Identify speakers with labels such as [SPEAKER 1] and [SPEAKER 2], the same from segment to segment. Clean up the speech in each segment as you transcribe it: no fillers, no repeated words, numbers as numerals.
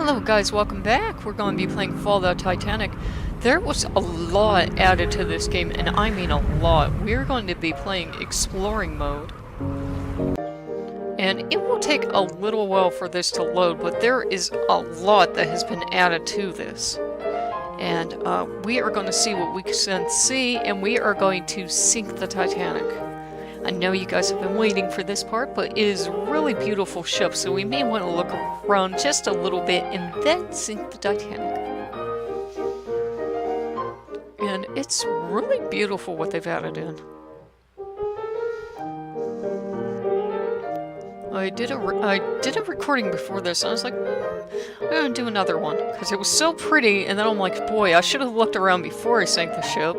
[SPEAKER 1] Hello guys, welcome back. We're going to be playing Fallout Titanic. There was a lot added to this game, and I mean a lot. We're going to be playing exploring mode. And it will take a little while for this to load, but there is a lot that has been added to this. And we are going to see what we can see, and we are going to sink the Titanic. I know you guys have been waiting for this part, but it is a really beautiful ship, so we may want to look around just a little bit and then sink the Titanic. And it's really beautiful what they've added in. I did a recording before this, and I was like, I'm gonna do another one, because it was so pretty, and then I'm like, boy, I should have looked around before I sank the ship.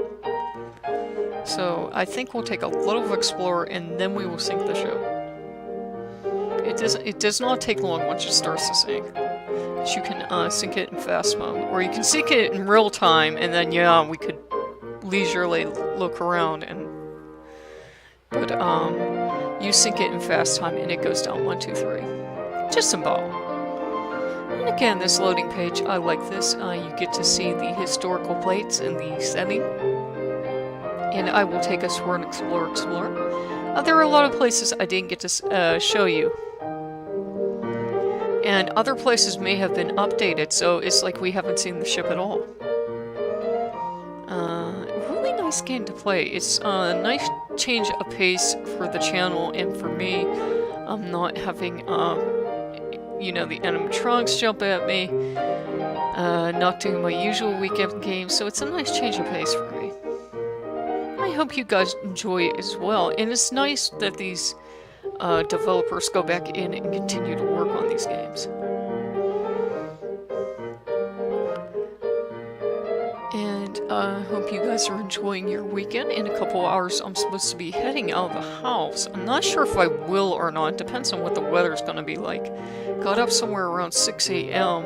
[SPEAKER 1] So, I think we'll take a little explore, and then we will sink the ship. It does not take long once it starts to sink. You can sink it in fast mode, or you can sink it in real time, and then, yeah, we could leisurely look around, but, you sink it in fast time, and it goes down 1, 2, 3. Just symbolic. And again, this loading page, I like this. You get to see the historical plates and the setting. And I will take us for an explore. There are a lot of places I didn't get to show you. And other places may have been updated, so it's like we haven't seen the ship at all. Really nice game to play. It's a nice change of pace for the channel and for me. I'm not having, you know, the animatronics jump at me. Not doing my usual weekend games, so it's a nice change of pace for me. I hope you guys enjoy it as well, and it's nice that these developers go back in and continue to work on these games. And I hope you guys are enjoying your weekend. In a couple hours, I'm supposed to be heading out of the house. I'm not sure if I will or not. It depends on what the weather's going to be like. Got up somewhere around 6 a.m.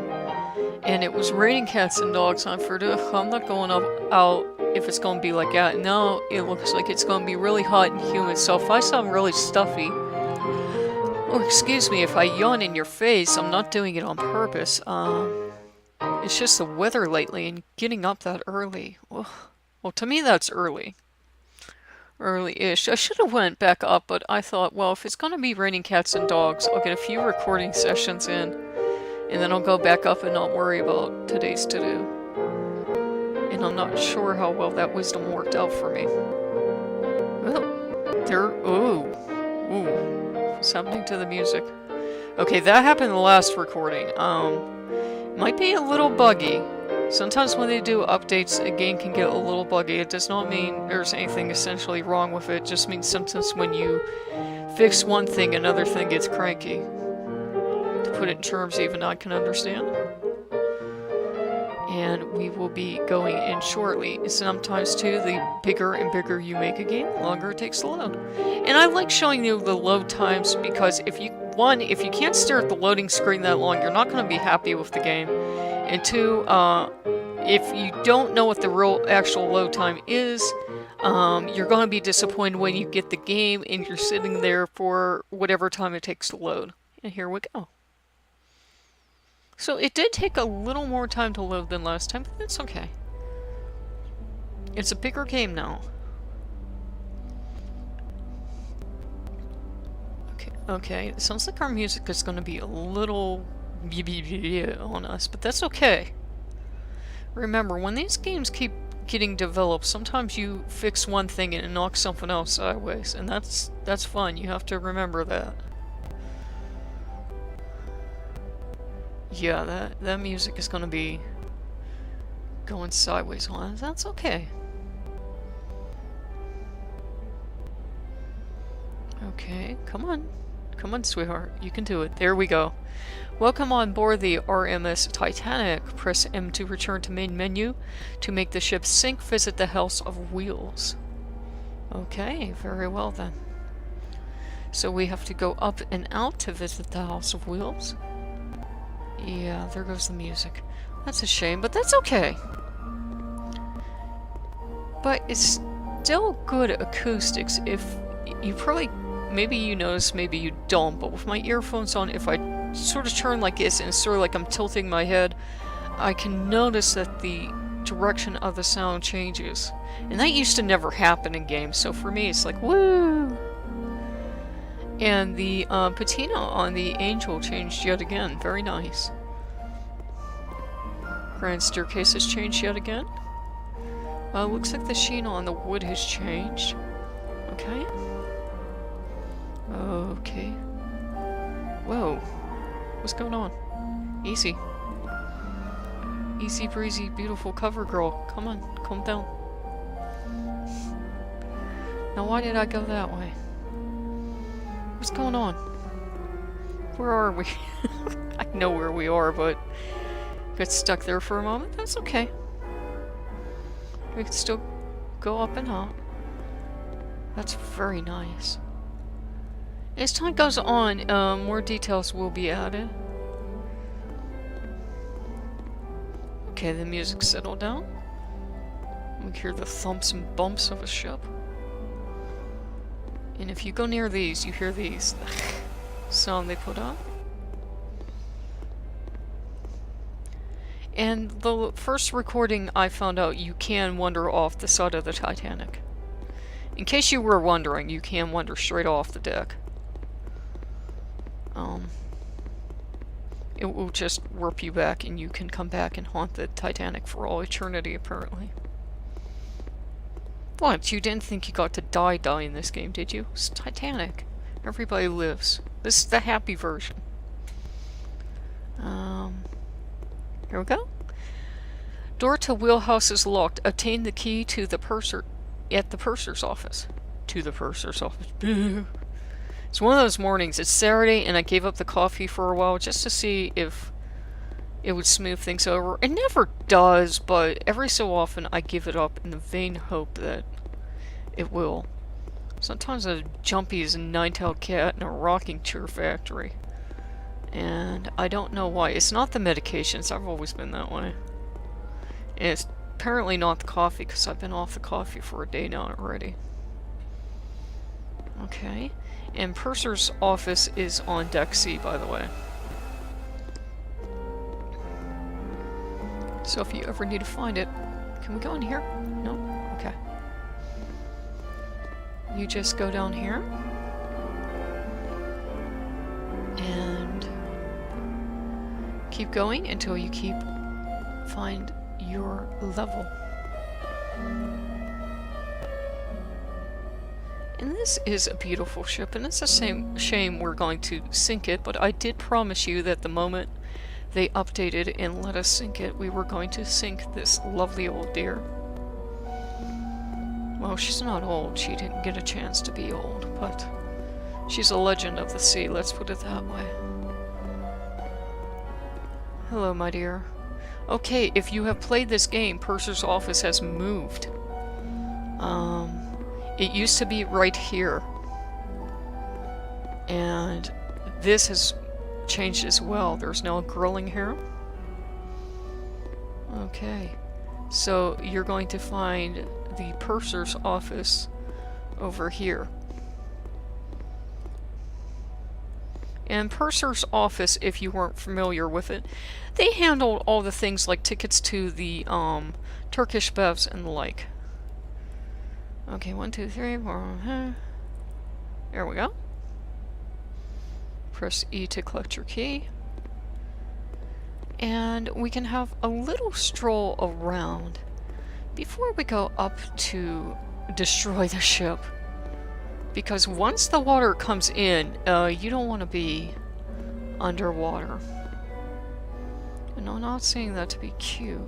[SPEAKER 1] and it was raining cats and dogs. And I figured, I'm not going out if it's going to be like that. Now it looks like it's going to be really hot and humid. So if I sound really stuffy, or excuse me, if I yawn in your face, I'm not doing it on purpose. It's just the weather lately and getting up that early. Well, to me that's early. Early-ish. I should have went back up, but I thought, well, if it's going to be raining cats and dogs, I'll get a few recording sessions in, and then I'll go back up and not worry about today's to-do. And I'm not sure how well that wisdom worked out for me. Ooh. What's happening to the music? Okay, that happened in the last recording. Might be a little buggy. Sometimes when they do updates, a game can get a little buggy. It does not mean there's anything essentially wrong with it. It just means sometimes when you fix one thing, another thing gets cranky. To put it in terms even I can understand. And we will be going in shortly. Sometimes too, the bigger and bigger you make a game, the longer it takes to load. And I like showing you the load times because if you can't stare at the loading screen that long, you're not going to be happy with the game. And two, if you don't know what the real actual load time is, you're going to be disappointed when you get the game and you're sitting there for whatever time it takes to load. And here we go. So it did take a little more time to load than last time, but it's okay. It's a bigger game now. Okay, it sounds like our music is going to be a little on us, but that's okay. Remember, when these games keep getting developed, sometimes you fix one thing and it knocks something else sideways, and that's fun. You have to remember that. Yeah, that music is going to be going sideways on us. That's okay. Okay, come on. Come on, sweetheart. You can do it. There we go. Welcome on board the RMS Titanic. Press M to return to main menu. To make the ship sink, visit the House of Wheels. Okay, very well then. So we have to go up and out to visit the House of Wheels. Yeah, there goes the music. That's a shame, but that's okay. But it's still good acoustics. If you probably, maybe you notice, maybe you don't, but with my earphones on, if I sort of turn like this, and it's sort of like I'm tilting my head, I can notice that the direction of the sound changes. And that used to never happen in games, so for me it's like, woo! And the patina on the angel changed yet again. Very nice. Grand staircase has changed yet again. Looks like the sheen on the wood has changed. Okay. Okay. Whoa. What's going on? Easy. Easy breezy, beautiful cover girl. Come on, calm down. Now why did I go that way? What's going on? Where are we? I know where we are, but got stuck there for a moment. That's okay. We can still go up and up. That's very nice. As time goes on, more details will be added. Okay, the music settled down. We hear the thumps and bumps of a ship. And if you go near these, you hear these. Sound they put on. And the first recording I found out you can wander off the side of the Titanic. In case you were wondering, you can wander straight off the deck. It will just warp you back and you can come back and haunt the Titanic for all eternity, apparently. What? You didn't think you got to die in this game, did you? It's Titanic. Everybody lives. This is the happy version. Here we go. Door to wheelhouse is locked. Obtain the key to the purser at the purser's office. To the purser's office. It's one of those mornings. It's Saturday and I gave up the coffee for a while just to see if it would smooth things over. It never does, but every so often I give it up in the vain hope that it will. Sometimes I'm jumpy as a nine-tailed cat in a rocking chair factory. And I don't know why. It's not the medications. I've always been that way. And it's apparently not the coffee, because I've been off the coffee for a day now already. Okay. And Purser's office is on deck C, by the way. So if you ever need to find it... Can we go in here? No? Okay. You just go down here. And... keep going until you find your level. And this is a beautiful ship, and it's a shame we're going to sink it, but I did promise you that the moment they updated and let us sink it, we were going to sink this lovely old dear. Well, she's not old. She didn't get a chance to be old, but she's a legend of the sea, let's put it that way. Hello, my dear. Okay, if you have played this game, Purser's office has moved. It used to be right here. And this has changed as well. There's now a grilling here. Okay. So you're going to find the Purser's office over here. And Purser's office, if you weren't familiar with it, they handled all the things like tickets to the Turkish bevs and the like. Okay, 1, 2, 3, 4. There we go. Press E to collect your key. And we can have a little stroll around before we go up to destroy the ship. Because once the water comes in, you don't want to be underwater. And I'm not saying that to be cute.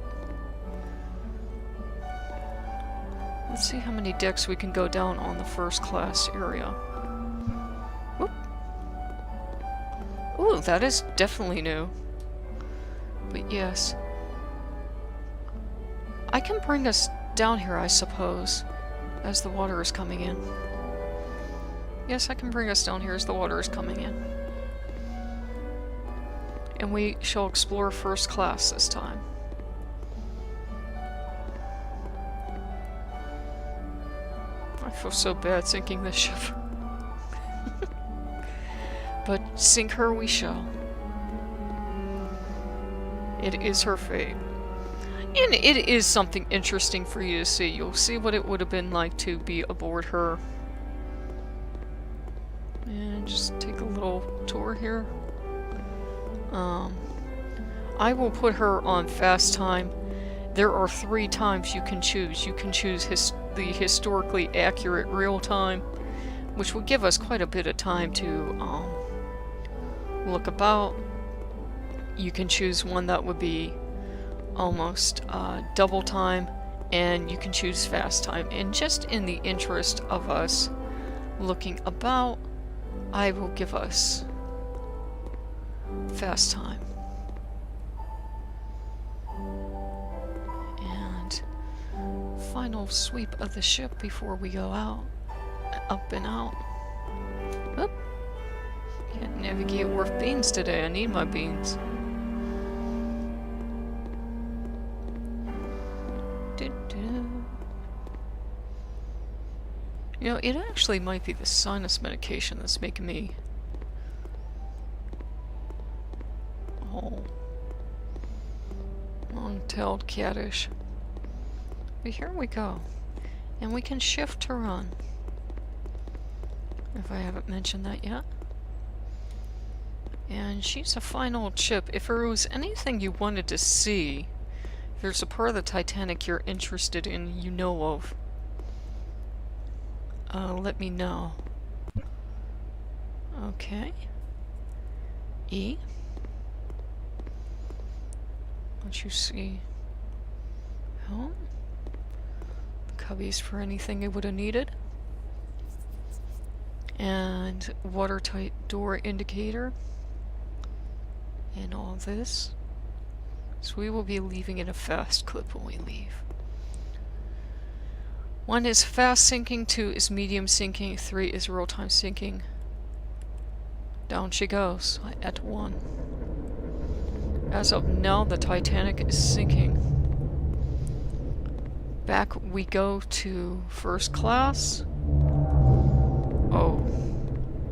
[SPEAKER 1] Let's see how many decks we can go down on the first class area. Whoop. Ooh, that is definitely new. But yes. I can bring us down here, I suppose, as the water is coming in. Yes, I can bring us down here as the water is coming in. And we shall explore first class this time. I feel so bad sinking this ship. But sink her we shall. It is her fate. And it is something interesting for you to see. You'll see what it would have been like to be aboard her. And just take a little tour here. I will put her on fast time. There are 3 times you can choose. You can choose the historically accurate real time, which will give us quite a bit of time to look about. You can choose one that would be almost double time, and you can choose fast time. And just in the interest of us looking about, I will give us fast time. And final sweep of the ship before we go out. Up and out. Oop. Can't navigate worth beans today. I need my beans. You know, it actually might be the sinus medication that's making me long-tailed cattish. But here we go. And we can shift to run. If I haven't mentioned that yet. And she's a fine old ship. If there was anything you wanted to see, if there's a part of the Titanic you're interested in, you know of, let me know. Okay. E. Let you see. Helm. Cubbies for anything it would have needed. And watertight door indicator. And all this. So we will be leaving in a fast clip when we leave. 1 is fast sinking, 2 is medium sinking, 3 is real-time sinking. Down she goes at 1. As of now, the Titanic is sinking. Back we go to first class. Oh,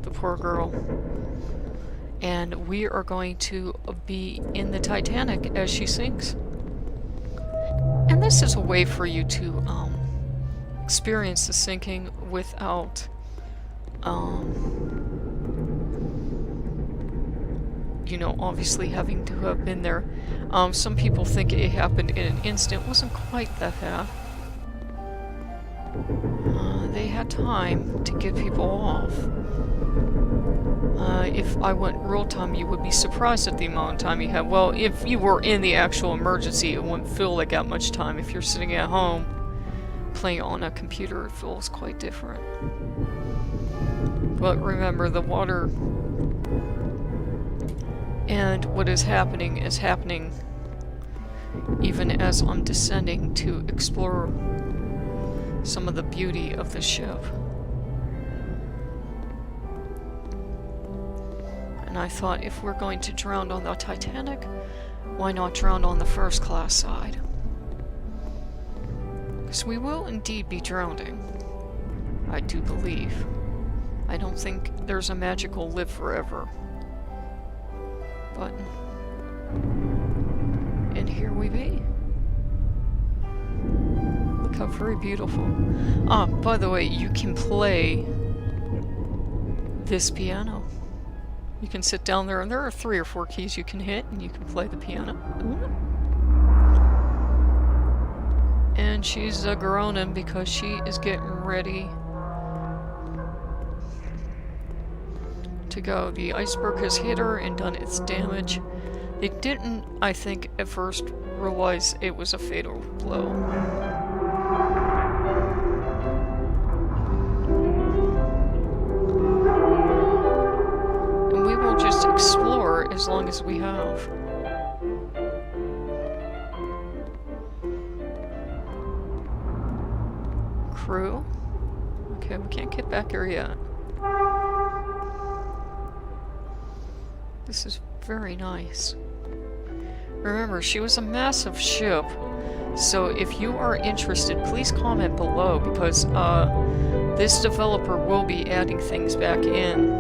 [SPEAKER 1] the poor girl. And we are going to be in the Titanic as she sinks. And this is a way for you to experience the sinking without you know, obviously having to have been there. Some people think it happened in an instant. It wasn't quite that fast. They had time to get people off. If I went real time, you would be surprised at the amount of time you had. Well, if you were in the actual emergency, it wouldn't feel like that much time. If you're sitting at home playing on a computer, it feels quite different. But remember, the water and what is happening even as I'm descending to explore some of the beauty of the ship. And I thought, if we're going to drown on the Titanic, why not drown on the first class side? Because we will indeed be drowning. I do believe. I don't think there's a magical live forever button. And here we be. Look how very beautiful. Ah, by the way, you can play this piano. You can sit down there, and there are 3 or 4 keys you can hit, and you can play the piano. And she's groaning because she is getting ready to go. The iceberg has hit her and done its damage. They didn't, I think, at first realize it was a fatal blow. And we will just explore as long as we have. Crew? Okay, we can't get back here yet. This is very nice. Remember, she was a massive ship, so if you are interested, please comment below, because this developer will be adding things back in.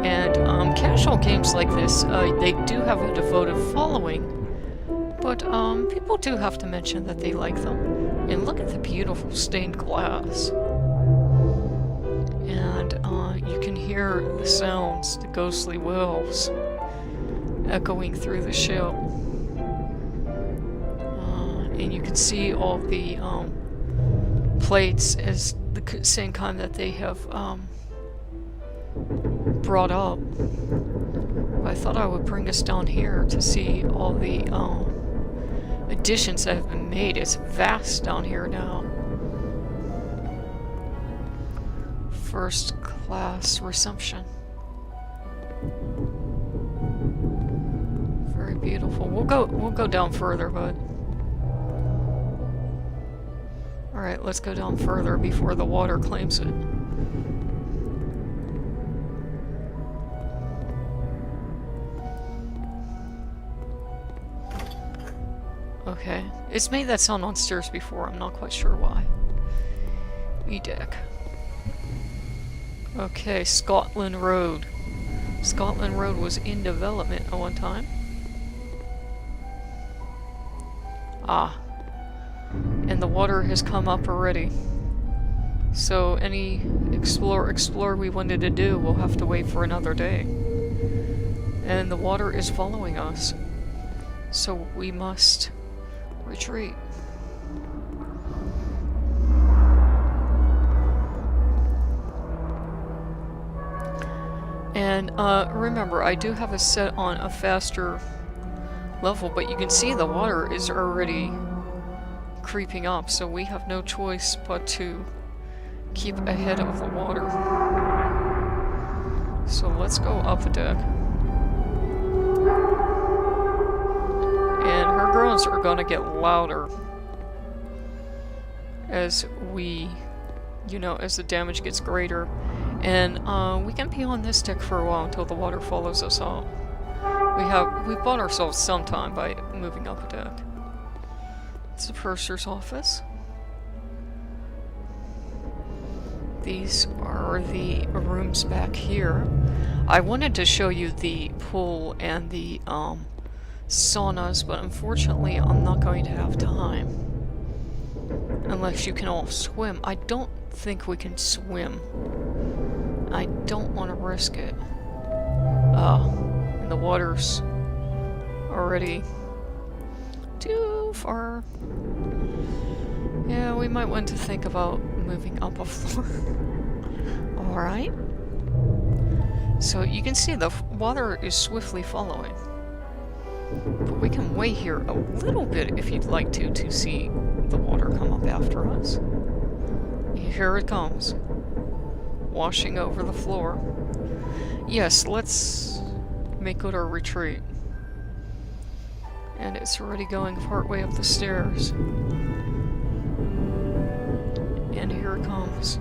[SPEAKER 1] And casual games like this, they do have a devoted following, but people do have to mention that they like them. And look at the beautiful stained glass. And you can hear the sounds, the ghostly wails, echoing through the ship. And you can see all the plates as the same kind that they have brought up. I thought I would bring us down here to see all the additions that have been made. It's vast down here now. First class reception. Very beautiful. We'll go down further, but alright, let's go down further before the water claims it. Okay. It's made that sound on stairs before, I'm not quite sure why. E-deck. Okay, Scotland Road. Scotland Road was in development at one time. Ah. And the water has come up already. So any explore we wanted to do, we'll have to wait for another day. And the water is following us. So we must retreat. And remember, I do have it set on a faster level, but you can see the water is already creeping up, so we have no choice but to keep ahead of the water. So let's go up a deck. And her groans are gonna get louder as we, as the damage gets greater. And we can be on this deck for a while until the water follows us out. We've bought ourselves some time by moving up a deck. It's the purser's office. These are the rooms back here. I wanted to show you the pool and the saunas, but unfortunately I'm not going to have time. Unless you can all swim. I don't think we can swim. I don't want to risk it. And the water's already too far. Yeah, we might want to think about moving up a floor. Alright. So you can see the water is swiftly following. But we can wait here a little bit if you'd like to see the water come up after us. Here it comes. Washing over the floor. Yes, let's make good our retreat. And it's already going partway up the stairs. And here it comes.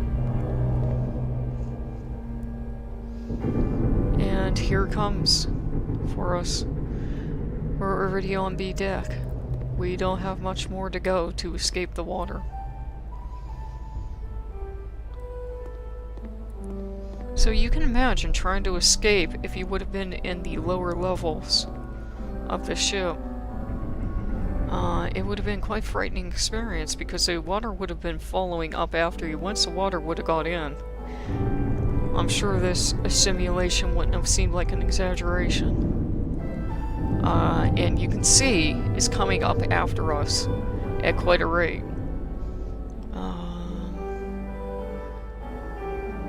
[SPEAKER 1] And here it comes for us. We're already on B deck. We don't have much more to go to escape the water. So you can imagine trying to escape if you would have been in the lower levels of the ship. It would have been quite a frightening experience because the water would have been following up after you once the water would have got in. I'm sure this simulation wouldn't have seemed like an exaggeration. And you can see it's coming up after us at quite a rate.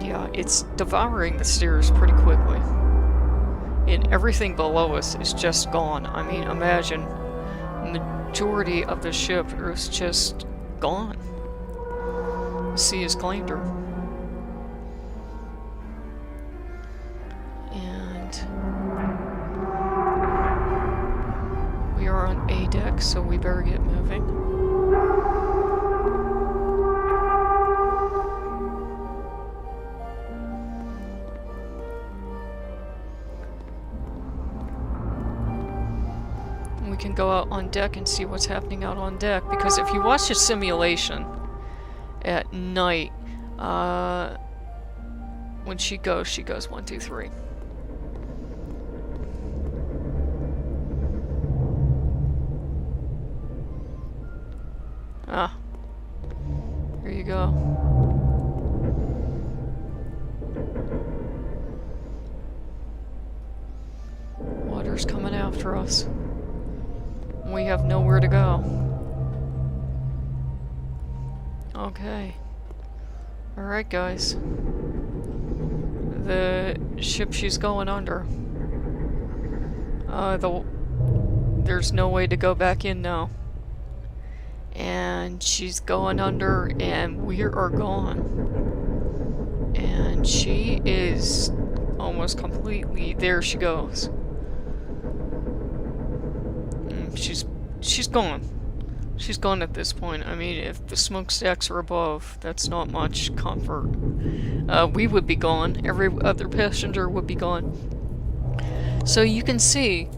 [SPEAKER 1] Yeah, it's devouring the stairs pretty quickly. And everything below us is just gone. I mean, imagine the majority of the ship is just gone. The sea has claimed her. And we are on A deck, so we better get moving. We can go out on deck and see what's happening out on deck, because if you watch a simulation at night, when she goes 1, 2, 3. Ah, here you go. Water's coming after us. We have nowhere to go. Okay. Alright, guys. The ship she's going under. There's no way to go back in now. And she's going under, and we are gone. And she is almost completely... There she goes. She's gone. She's gone at this point. I mean, if the smokestacks are above, that's not much comfort. We would be gone. Every other passenger would be gone. So you can see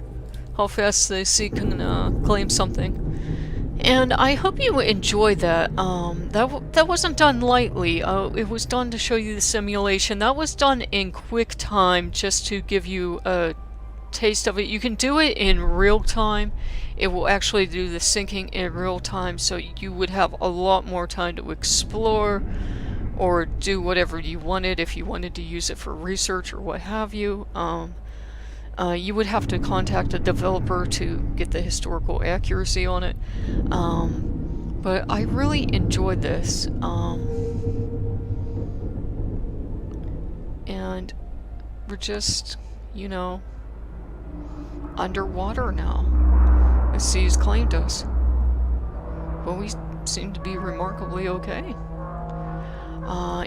[SPEAKER 1] how fast the sea can claim something. And I hope you enjoyed that. That wasn't done lightly. It was done to show you the simulation. That was done in quick time, just to give you a taste of it. You can do it in real time. It will actually do the sinking in real time, so you would have a lot more time to explore or do whatever you wanted if you wanted to use it for research or what have you. You would have to contact a developer to get the historical accuracy on it. But I really enjoyed this. And we're just, you know, underwater now. The sea's claimed us. But we seem to be remarkably okay.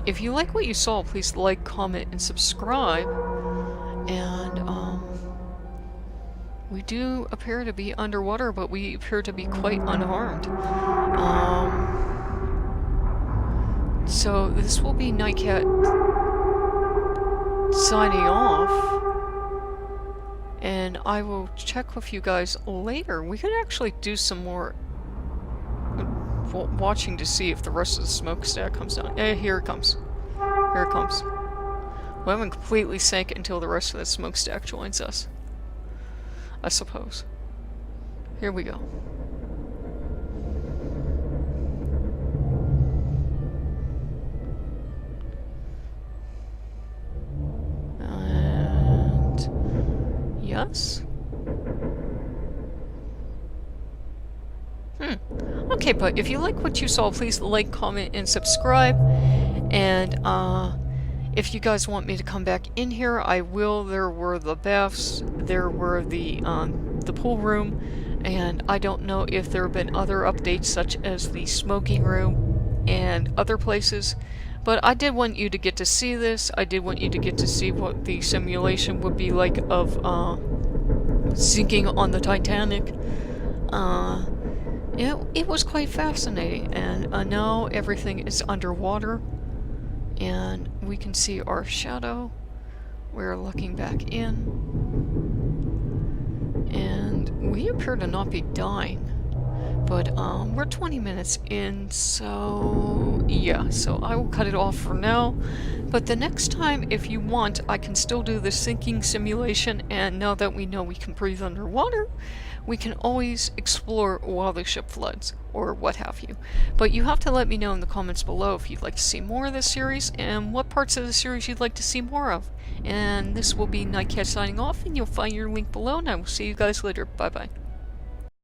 [SPEAKER 1] If you like what you saw, please like, comment, and subscribe. And, we do appear to be underwater, but we appear to be quite unharmed. So this will be Nightcat signing off. And I will check with you guys later. We could actually do some more watching to see if the rest of the smokestack comes down. Here it comes. Here it comes. We haven't completely sank until the rest of the smokestack joins us, I suppose. Here we go. And yes. Okay, but if you like what you saw, please like, comment, and subscribe. And if you guys want me to come back in here, I will. There were the baths, there were the pool room, and I don't know if there have been other updates such as the smoking room and other places. But I did want you to get to see this. I did want you to get to see what the simulation would be like of sinking on the Titanic. It was quite fascinating, and now everything is underwater, and we can see our shadow. We're looking back in, and we appear to not be dying, but we're 20 minutes in, so yeah, so I will cut it off for now. But the next time, if you want, I can still do the sinking simulation, and now that we know we can breathe underwater, we can always explore while the ship floods, or what have you. But you have to let me know in the comments below if you'd like to see more of this series, and what parts of the series you'd like to see more of. And this will be Nightcat signing off, and you'll find your link below, and I will see you guys later. Bye-bye.